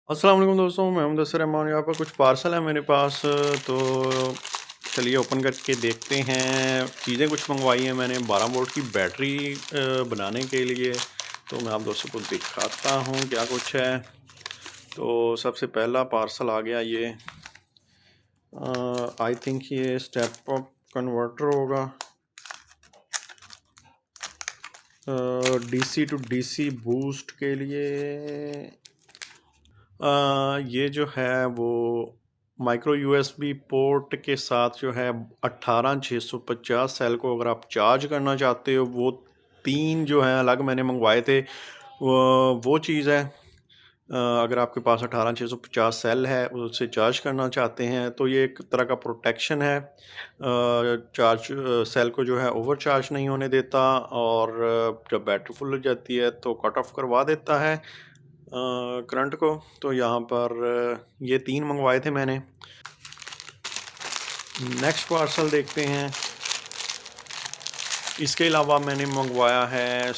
अस्सलाम वालेकुम दोस्तों, मैं मुदस्सिर रहमान। यहाँ पर कुछ पार्सल है मेरे पास, तो चलिए ओपन करके देखते हैं। चीज़ें कुछ मंगवाई हैं मैंने 12 वोल्ट की बैटरी बनाने के लिए, तो मैं आप दोस्तों को दिखाता हूँ क्या कुछ है। तो सबसे पहला पार्सल आ गया ये, आई थिंक ये स्टेप अप कन्वर्टर होगा, डीसी टू डीसी बूस्ट के लिए। ये जो है वो माइक्रो यूएसबी पोर्ट के साथ जो है 18650 सेल को अगर आप चार्ज करना चाहते हो, वो तीन जो है अलग मैंने मंगवाए थे, वो चीज़ है। अगर आपके पास 18650 सेल है, उससे चार्ज करना चाहते हैं, तो ये एक तरह का प्रोटेक्शन है। चार्ज सेल को जो है ओवर चार्ज नहीं होने देता, और जब बैटरी फुल हो जाती है तो कट ऑफ करवा देता है करंट को। तो यहाँ पर ये तीन मंगवाए थे मैंने। नेक्स्ट पार्सल देखते हैं। इसके अलावा मैंने मंगवाया है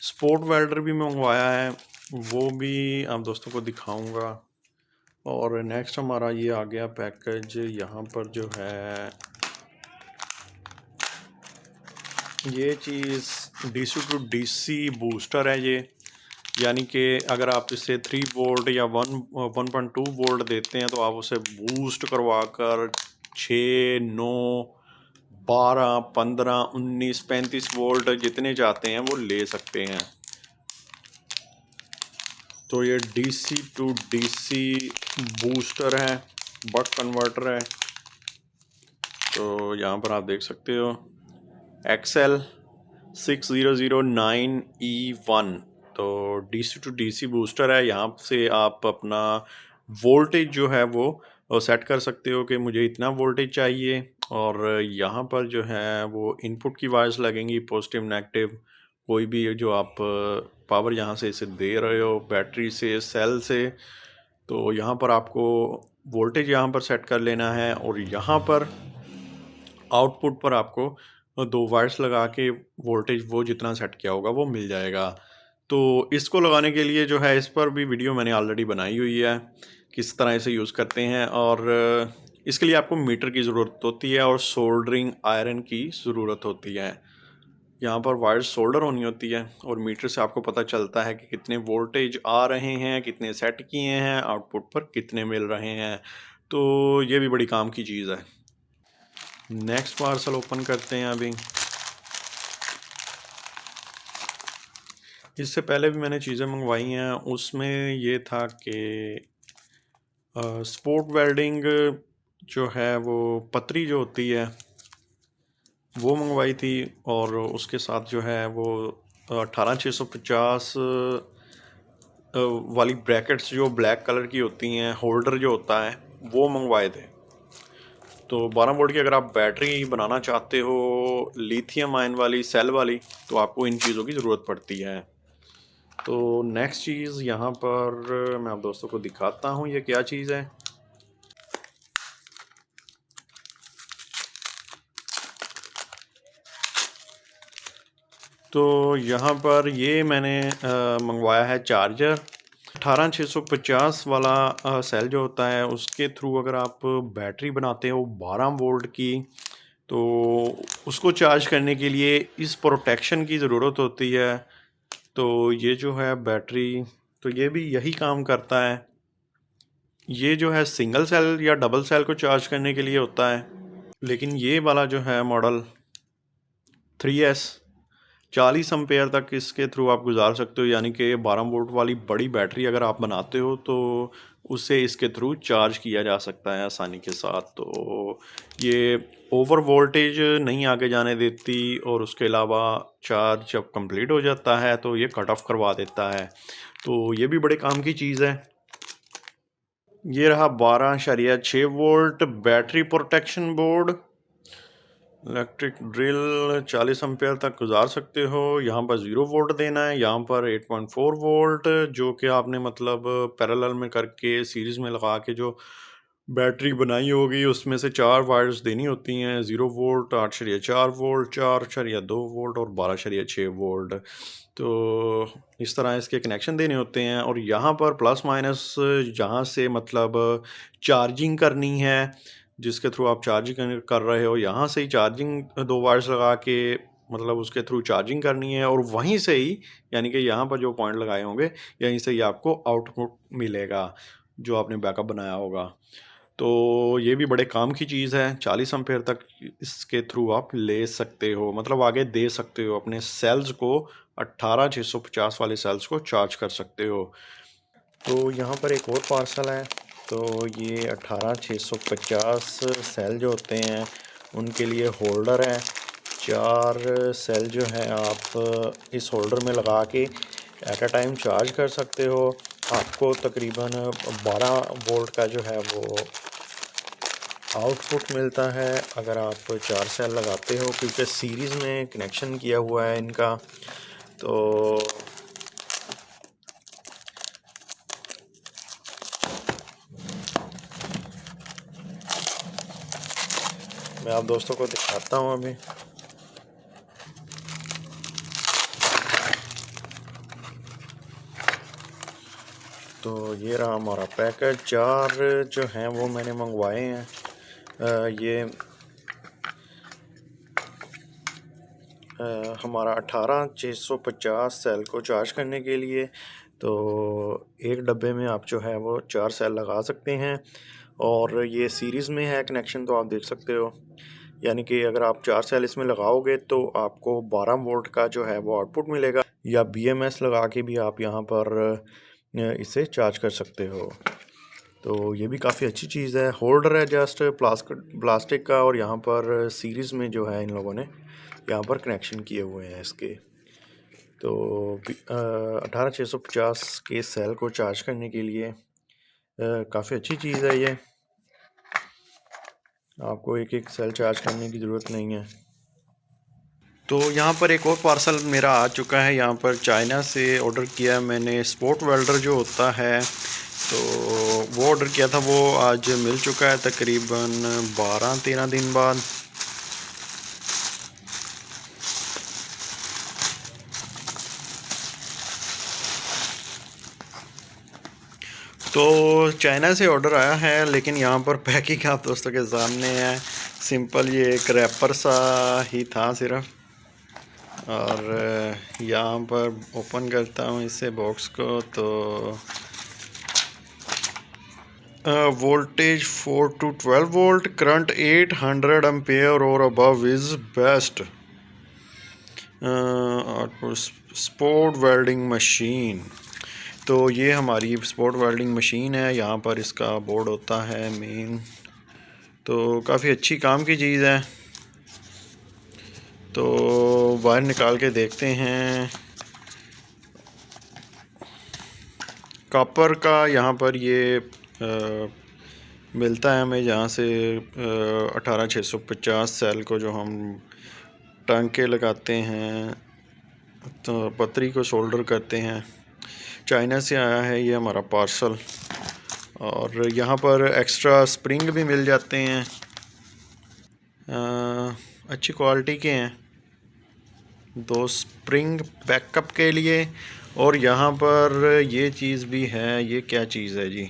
स्पोर्ट वेल्डर भी मंगवाया है, वो भी आप दोस्तों को दिखाऊंगा। और नेक्स्ट हमारा ये आ गया पैकेज। यहाँ पर जो है ये चीज़ डीसी टू डीसी बूस्टर है ये, यानी कि अगर आप इसे 3 वोल्ट या 1.2 वोल्ट देते हैं, तो आप उसे बूस्ट करवा कर 6, 9, 12, 15, 19, 35 वोल्ट जितने चाहते हैं वो ले सकते हैं। तो ये डीसी टू डीसी बूस्टर है, बक कन्वर्टर है। तो यहाँ पर आप देख सकते हो XL 6009E1। तो डीसी टू डीसी बूस्टर है। यहाँ से आप अपना वोल्टेज जो है वो सेट कर सकते हो कि मुझे इतना वोल्टेज चाहिए, और यहाँ पर जो है वो इनपुट की वायर्स लगेंगी, पॉजिटिव नेगेटिव, कोई भी जो आप पावर यहाँ से इसे दे रहे हो, बैटरी से, सेल से। तो यहाँ पर आपको वोल्टेज यहाँ पर सेट कर लेना है, और यहाँ पर आउटपुट पर आपको दो वायर्स लगा के वोल्टेज वो जितना सेट किया होगा वो मिल जाएगा। तो इसको लगाने के लिए जो है, इस पर भी वीडियो मैंने ऑलरेडी बनाई हुई है, किस तरह इसे यूज़ करते हैं। और इसके लिए आपको मीटर की ज़रूरत होती है और सोल्डरिंग आयरन की ज़रूरत होती है। यहाँ पर वायर सोल्डर होनी होती है, और मीटर से आपको पता चलता है कि कितने वोल्टेज आ रहे हैं, कितने सेट किए हैं, आउटपुट पर कितने मिल रहे हैं। तो ये भी बड़ी काम की चीज़ है। नेक्स्ट पार्सल ओपन करते हैं अभी। इससे पहले भी मैंने चीज़ें मंगवाई हैं, उसमें ये था कि स्पोर्ट वेल्डिंग जो है वो पतरी जो होती है वो मंगवाई थी, और उसके साथ जो है वो 18650 वाली ब्रैकेट्स जो ब्लैक कलर की होती हैं, होल्डर जो होता है, वो मंगवाए थे। तो 12 वोल्ट की अगर आप बैटरी बनाना चाहते हो, लिथियम आयन वाली, सेल वाली, तो आपको इन चीज़ों की ज़रूरत पड़ती है। तो नेक्स्ट चीज़ यहाँ पर मैं आप दोस्तों को दिखाता हूँ ये क्या चीज़ है। तो यहाँ पर ये मैंने मंगवाया है चार्जर। 18650 वाला सेल जो होता है, उसके थ्रू अगर आप बैटरी बनाते हो 12 वोल्ट की, तो उसको चार्ज करने के लिए इस प्रोटेक्शन की ज़रूरत होती है। तो ये जो है बैटरी, तो ये भी यही काम करता है। ये जो है सिंगल सेल या डबल सेल को चार्ज करने के लिए होता है, लेकिन ये वाला जो है मॉडल 3S 40 एम्पेयर तक इसके थ्रू आप गुजार सकते हो, यानी कि 12 वोल्ट वाली बड़ी बैटरी अगर आप बनाते हो तो उसे इसके थ्रू चार्ज किया जा सकता है आसानी के साथ। तो ये ओवर वोल्टेज नहीं आगे जाने देती, और उसके अलावा चार्ज जब कंप्लीट हो जाता है तो ये कट ऑफ करवा देता है। तो ये भी बड़े काम की चीज़ है। ये रहा 12.6 volt battery protection board. Electric drill 40 ampere तक गुजार सकते हो। यहाँ पर 0 वोल्ट देना है, यहाँ पर 8.4 वोल्ट, जो कि आपने मतलब पैरेलल में करके सीरीज़ में लगा के जो बैटरी बनाई होगी, उसमें से 4 वायर्स देनी होती हैं, 0 वोल्ट, 8.4 वोल्ट, 4.2 वोल्ट और 12.6 वोल्ट। तो इस तरह इसके कनेक्शन देने होते हैं। और यहाँ पर प्लस माइनस जहाँ से मतलब चार्जिंग करनी है, जिसके थ्रू आप चार्जिंग कर रहे हो, यहाँ से ही चार्जिंग 2 वायर्स लगा के मतलब उसके थ्रू चार्जिंग करनी है, और वहीं से ही यानी कि यहाँ पर जो पॉइंट लगाए होंगे यहीं से ही आपको आउटपुट मिलेगा जो आपने बैकअप बनाया होगा। तो ये भी बड़े काम की चीज़ है। 40 एम्पेयर तक इसके थ्रू आप ले सकते हो, मतलब आगे दे सकते हो अपने सेल्स को। 18650 वाले सेल्स को चार्ज कर सकते हो। तो यहाँ पर एक और पार्सल है। तो ये 18650 सेल जो होते हैं उनके लिए होल्डर है। 4 सेल जो है आप इस होल्डर में लगा के एट अ टाइम चार्ज कर सकते हो। आपको तकरीबन 12 वोल्ट का जो है वो आउटपुट मिलता है अगर आप 4 सेल लगाते हो, क्योंकि सीरीज़ में कनेक्शन किया हुआ है इनका। तो मैं आप दोस्तों को दिखाता हूँ अभी। तो ये रहा हमारा पैकेज। 4 जो हैं वो मैंने मंगवाए हैं। ये हमारा 18650 सेल को चार्ज करने के लिए। तो एक डब्बे में आप जो है वो 4 सेल लगा सकते हैं, और ये सीरीज़ में है कनेक्शन, तो आप देख सकते हो। यानी कि अगर आप 4 सेल इसमें लगाओगे तो आपको 12 वोल्ट का जो है वो आउटपुट मिलेगा, या BMS लगा के भी आप यहाँ पर इसे चार्ज कर सकते हो। तो ये भी काफ़ी अच्छी चीज़ है। होल्डर है जस्ट प्लास्टिक का, और यहाँ पर सीरीज़ में जो है इन लोगों ने यहाँ पर कनेक्शन किए हुए हैं इसके। तो 18650 के सेल को चार्ज करने के लिए काफ़ी अच्छी चीज़ है ये। आपको एक एक सेल चार्ज करने की ज़रूरत नहीं है। तो यहाँ पर एक और पार्सल मेरा आ चुका है। यहाँ पर चाइना से ऑर्डर किया मैंने स्पोर्ट वेल्डर जो होता है, तो वो ऑर्डर किया था, वो आज मिल चुका है तकरीबन 12-13 दिन बाद। तो चाइना से ऑर्डर आया है, लेकिन यहाँ पर पैकिंग आप दोस्तों के सामने है। सिंपल ये एक रैपर सा ही था सिर्फ। और यहाँ पर ओपन करता हूँ इसे बॉक्स को, तो voltage 4 to 12 volt, current 800 ampere और above is best. Spot welding machine. तो ये हमारी स्पोर्ट वेल्डिंग मशीन है। यहाँ पर इसका बोर्ड होता है मेन। तो काफ़ी अच्छी काम की चीज़ है। तो वायर निकाल के देखते हैं। कॉपर का यहाँ पर ये मिलता है हमें, जहाँ से 18650 सेल को जो हम टांके लगाते हैं तो पतरी को सोल्डर करते हैं। चाइना से आया है ये हमारा पार्सल। और यहाँ पर एक्स्ट्रा स्प्रिंग भी मिल जाते हैं, अच्छी क्वालिटी के हैं। 2 स्प्रिंग बैकअप के लिए। और यहाँ पर ये चीज़ भी है। ये क्या चीज़ है जी?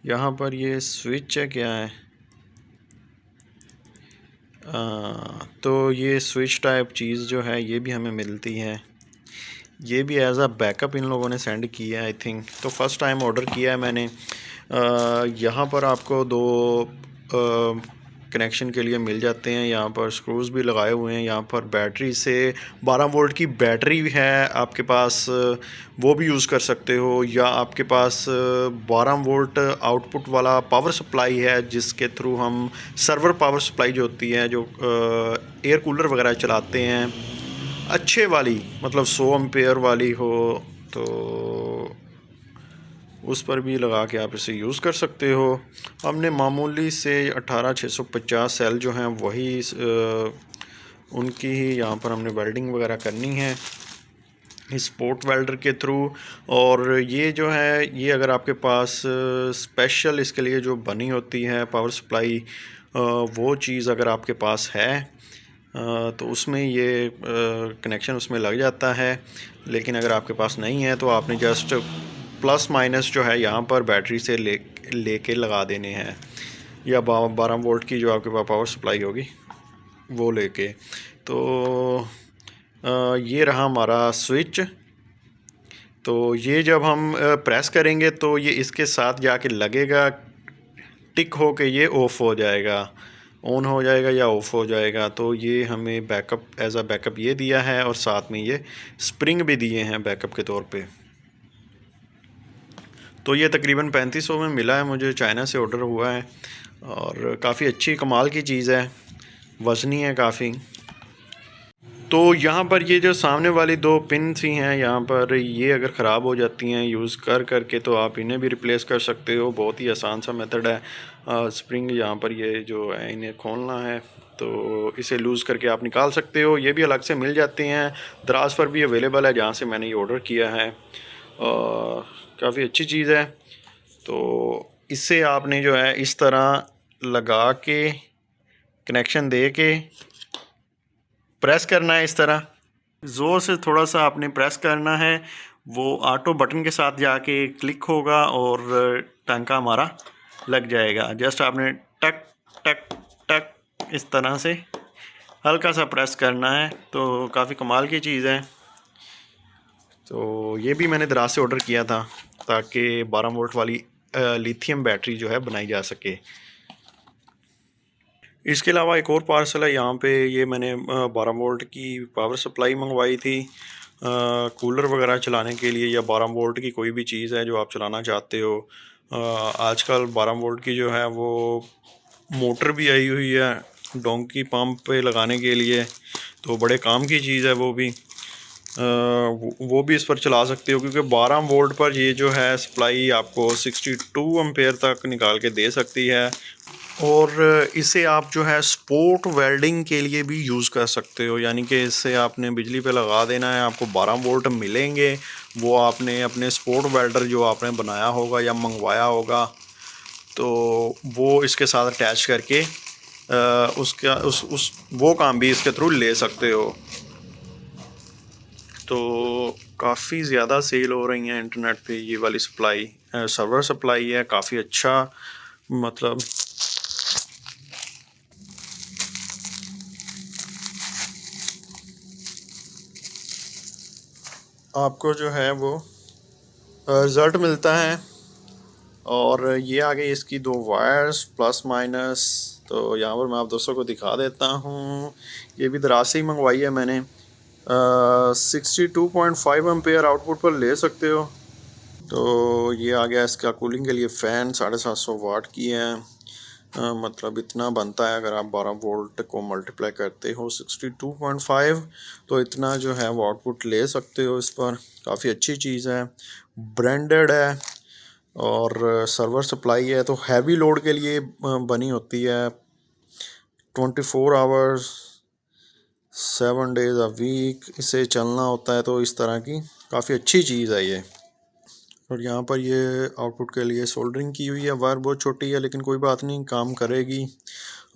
यहाँ पर ये स्विच है, क्या है? तो ये स्विच टाइप चीज़ जो है ये भी हमें मिलती है। ये भी एज अ बैकअप इन लोगों ने सेंड किया है आई थिंक। तो फर्स्ट टाइम ऑर्डर किया है मैंने। यहाँ पर आपको 2 कनेक्शन के लिए मिल जाते हैं। यहाँ पर स्क्रूज़ भी लगाए हुए हैं। यहाँ पर बैटरी से 12 वोल्ट की बैटरी है आपके पास, वो भी यूज़ कर सकते हो। या आपके पास 12 वोल्ट आउटपुट वाला पावर सप्लाई है, जिसके थ्रू हम सर्वर पावर सप्लाई जो होती है, जो एयर कूलर वगैरह चलाते हैं, अच्छे वाली, मतलब 100 एम्पेयर वाली हो, तो उस पर भी लगा के आप इसे यूज़ कर सकते हो। हमने मामूली से 18650 सेल जो हैं वही उनकी ही यहाँ पर हमने वेल्डिंग वगैरह करनी है। स्पोर्ट वेल्डर के थ्रू। और ये जो है, ये अगर आपके पास स्पेशल इसके लिए जो बनी होती है पावर सप्लाई, वो चीज़ अगर आपके पास है तो उसमें ये कनेक्शन उसमें लग जाता है। लेकिन अगर आपके पास नहीं है तो आपने जस्ट प्लस माइनस जो है यहाँ पर बैटरी से लेके लगा देने हैं, या 12 वोल्ट की जो आपके पास पावर सप्लाई होगी वो लेके। तो ये रहा हमारा स्विच। तो ये जब हम प्रेस करेंगे तो ये इसके साथ जाके लगेगा, टिक हो के ये ऑफ़ हो जाएगा, ऑन हो जाएगा या ऑफ़ हो जाएगा। तो ये हमें बैकअप, एज अ बैकअप ये दिया है, और साथ में ये स्प्रिंग भी दिए हैं बैकअप के तौर पे। तो ये तकरीबन 3500 में मिला है मुझे, चाइना से ऑर्डर हुआ है, और काफ़ी अच्छी कमाल की चीज़ है, वज़नी है काफ़ी। तो यहाँ पर ये जो सामने वाली 2 पिन सी हैं यहाँ पर, ये अगर ख़राब हो जाती हैं यूज़ कर करके तो आप इन्हें भी रिप्लेस कर सकते हो। बहुत ही आसान सा मेथड है। स्प्रिंग यहाँ पर ये जो है इन्हें खोलना है, तो इसे लूज़ करके आप निकाल सकते हो। ये भी अलग से मिल जाते हैं, दराज पर भी अवेलेबल है जहाँ से मैंने ये ऑर्डर किया है। काफ़ी अच्छी चीज़ है। तो इससे आपने जो है इस तरह लगा के कनेक्शन दे के प्रेस करना है, इस तरह ज़ोर से थोड़ा सा आपने प्रेस करना है। वो ऑटो बटन के साथ जाके क्लिक होगा और टांका हमारा लग जाएगा। जस्ट आपने टक टक टक इस तरह से हल्का सा प्रेस करना है। तो काफ़ी कमाल की चीज़ है। तो ये भी मैंने दराज से ऑर्डर किया था ताकि 12 वोल्ट वाली लिथियम बैटरी जो है बनाई जा सके। इसके अलावा एक और पार्सल है यहाँ पे, ये मैंने 12 वोल्ट की पावर सप्लाई मंगवाई थी कूलर वगैरह चलाने के लिए, या 12 वोल्ट की कोई भी चीज़ है जो आप चलाना चाहते हो। आजकल 12 वोल्ट की जो है वो मोटर भी आई हुई है डोंकी पंप पे लगाने के लिए, तो बड़े काम की चीज़ है वो भी। वो भी इस पर चला सकते हो, क्योंकि 12 वोल्ट पर ये जो है सप्लाई आपको 62 एम्पेयर तक निकाल के दे सकती है। और इसे आप जो है स्पोर्ट वेल्डिंग के लिए भी यूज़ कर सकते हो, यानी कि इससे आपने बिजली पे लगा देना है, आपको 12 वोल्ट मिलेंगे। वो आपने अपने स्पोर्ट वेल्डर जो आपने बनाया होगा या मंगवाया होगा, तो वो इसके साथ अटैच करके उसका उस वो काम भी इसके थ्रू ले सकते हो। तो काफ़ी ज़्यादा सेल हो रही हैं इंटरनेट पे ये वाली सप्लाई, सर्वर सप्लाई है, काफ़ी अच्छा। मतलब आपको जो है वो रिज़ल्ट मिलता है। और ये आ गई इसकी 2 वायर्स प्लस माइनस। तो यहाँ पर मैं आप दोस्तों को दिखा देता हूँ। ये भी दराज से ही मंगवाई है मैंने। 62.5 एम्पेयर आउटपुट पर ले सकते हो। तो ये आ गया इसका कूलिंग के लिए फ़ैन, 750 वाट की है। मतलब इतना बनता है, अगर आप 12 वोल्ट को मल्टीप्लाई करते हो 62.5, तो इतना जो है वो आउटपुट ले सकते हो इस पर। काफ़ी अच्छी चीज़ है, ब्रांडेड है, और सर्वर सप्लाई है। तो हैवी लोड के लिए बनी होती है, 24 आवर्स 7 डेज़ अ वीक इसे चलना होता है। तो इस तरह की काफ़ी अच्छी चीज़ है ये। और यहाँ पर ये आउटपुट के लिए सोल्डरिंग की हुई है, वायर बहुत छोटी है लेकिन कोई बात नहीं, काम करेगी।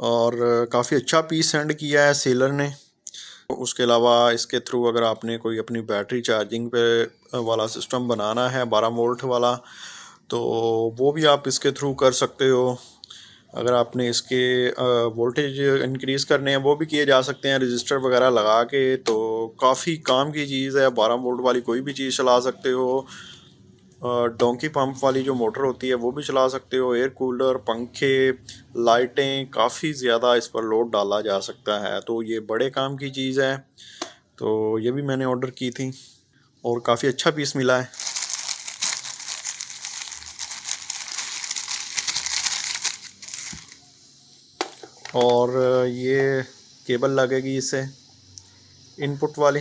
और काफ़ी अच्छा पीस सेंड किया है सेलर ने। उसके अलावा इसके थ्रू अगर आपने कोई अपनी बैटरी चार्जिंग पे वाला सिस्टम बनाना है 12 वोल्ट वाला, तो वो भी आप इसके थ्रू कर सकते हो। अगर आपने इसके वोल्टेज इंक्रीज़ करने हैं वो भी किए जा सकते हैं रजिस्टर वगैरह लगा के। तो काफ़ी काम की चीज़ है, 12 वोल्ट वाली कोई भी चीज़ चला सकते हो। डोंकी पंप वाली जो मोटर होती है वो भी चला सकते हो। एयर कूलर, पंखे, लाइटें, काफ़ी ज़्यादा इस पर लोड डाला जा सकता है। तो ये बड़े काम की चीज़ है। तो ये भी मैंने ऑर्डर की थी और काफ़ी अच्छा पीस मिला है। और ये केबल लगेगी इसे, इनपुट वाली।